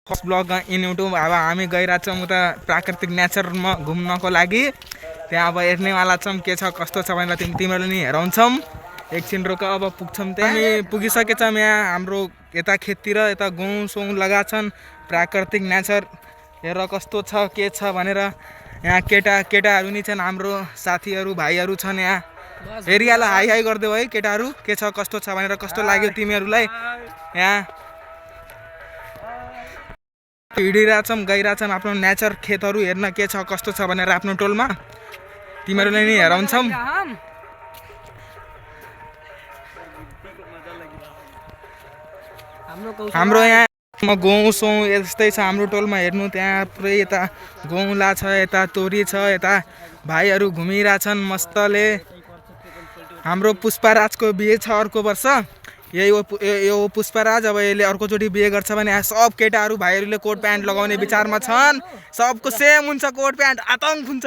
First blog in YouTube. अब हामी गइरहेछौँ उता प्राकृतिक नेचरमा घुम्नको लागि। त्यहाँ अब हेर्नेवाला छौँ के छ कस्तो छ भनेर तिमीहरूले नि हेराउँछौँ। एकछिन रोक, अब पुग्छौँ त्यहाँ। हामी पुगिसकेछौँ यहाँ हाम्रो यता खेततिर, यता गहुँ सहुँ लगाछन्। प्राकृतिक नेचर हेर कस्तो छ के छ भनेर। यहाँ केटाहरू नि छन्, हाम्रो साथीहरू भाइहरू छन् यहाँ। एरियालाई हाई हाई गरिदेऊ है केटाहरू, के छ कस्तो छ भनेर, कस्तो लाग्यो तिमीहरूलाई यहाँ। हिँडिरहेछौँ गइरहेछौँ आफ्नो नेचर खेतहरू हेर्न के छ कस्तो छ भनेर आफ्नो टोलमा तिमीहरूले नि हेराउँछौँ। हाम्रो यहाँ गहुँ सहुँ यस्तै छ हाम्रो टोलमा हेर्नु। त्यहाँ पुरै यता गहुँला छ, यता तोरी छ, यता भाइहरू घुमिरहेछन् मस्तले। हाम्रो पुष्पराजको बिहे छ अर्को वर्ष। यही हो पुष्पराज। अब यसले अर्कोचोटि बिहे गर्छ भने सब केटाहरू भाइहरूले कोट प्यान्ट लगाउने विचारमा छन्। सबको सेम हुन्छ कोट प्यान्ट, आतङ्क हुन्छ।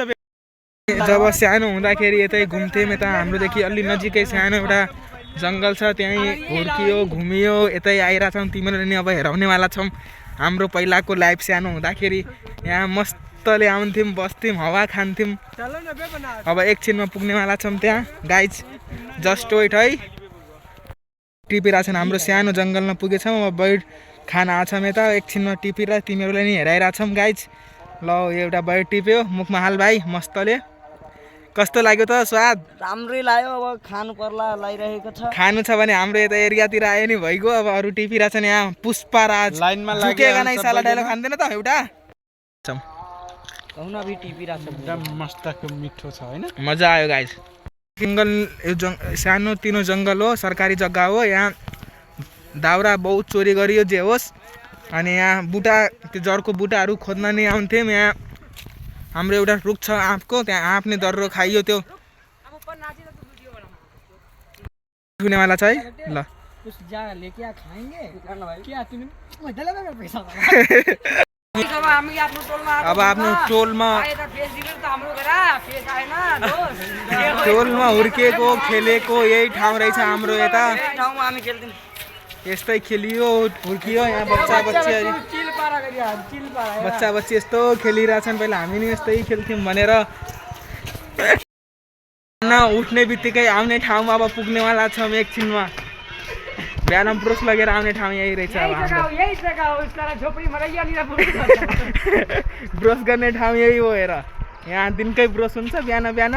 जब सानो हुँदाखेरि यतै घुम्थ्यौँ, यता हाम्रोदेखि अलि नजिकै सानो एउटा जङ्गल छ, त्यहीँ हुर्कियो घुमियो यतै आइरहेछौँ। तिमीहरूले नि अब हेराउनेवाला छौँ हाम्रो पहिलाको लाइफ। सानो हुँदाखेरि यहाँ मस्तले आउँथ्यौँ, बस्थ्यौँ, हावा खान्थ्यौँ। अब एकछिनमा पुग्नेवाला छौँ त्यहाँ गाइज, जस्ट वेट है। टिपिरहेछन् हाम्रो सानो जङ्गलमा पुगेछौँ। अब बर्ड खान आछौँ यता, एकछिनमा टिपेर तिमीहरूलाई नि हेराइरहेछौँ गाइज। ल एउटा बर्ड टिप्यो मुखमा हाल भाइ मस्तले। कस्तो लाग्यो त स्वाद? राम्रै लाग्यो। अब खानु पर्ला लागिरहेको छ। खानु छ भने हाम्रो यता एरियातिर आयो नि भइगयो। अब अरू टिपिरहेछन् यहाँ पुष्पराज। लाइनमा झुकेगा नै साला डायलग खान्दैन त एउटा। कहुना भी टिपिरहेछ, एकदम मस्तको मिठो छ हैन? मजा आयो गाइज। जङ्गल सानो तिनो जङ्गल हो, सरकारी जग्गा हो। यहाँ दाउरा बहुत चोरी गरियो जे होस्। अनि यहाँ बुटा, त्यो जरको बुटाहरू खोज्न नि आउँथ्यौँ। यहाँ हाम्रो एउटा रुख छ आँपको, त्यहाँ आँप नै दर्रो खाइयो। त्यो हुनेवाला छ है। ल अब आफ्नो टोलमा हुर्किएको खेलेको यही ठाउँ रहेछ हाम्रो यता। यस्तै खेलियो हुर्कियो। यहाँ बच्चा बच्ची यस्तो खेलिरहेछन्। पहिला हामी नि यस्तै खेल्थ्यौँ भनेर। उठ्ने बित्तिकै आउने ठाउँमा अब पुग्नेवाला छौँ एकछिनमा। बिहान ब्रस लगेर आउने ठाउँ यही रहेछ अब हाम्रो। ब्रस गर्ने ठाउँ यही हो हेर। यहाँ दिनकै ब्रस हुन्छ बिहान बिहान।